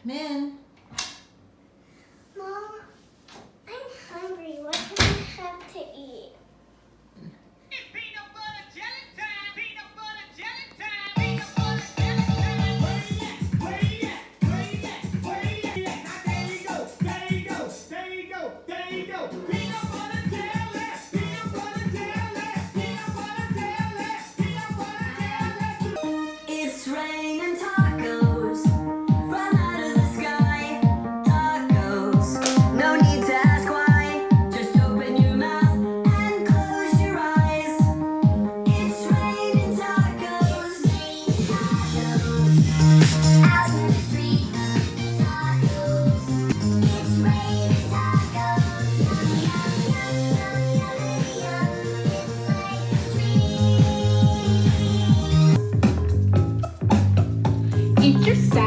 Min. Mom, I'm hungry. What can I have to eat? It's peanut butter jelly time! Peanut butter jelly time! Peanut butter jelly time! Where you at? Where you at? Where you at? Where you at? Now there you go! There you go! There you go! There you go! Peanut butter jelly! Peanut butter jelly! Peanut butter jelly! Peanut butter jelly! It's raining tacos from out of the sky. Tacos, no need to ask why. Just open your mouth and close your eyes. It's raining tacos. Out in the street, tacos. It's raining tacos. Yum, yum, yum, yum, yum, yum. It's like a dream. Eat your salad.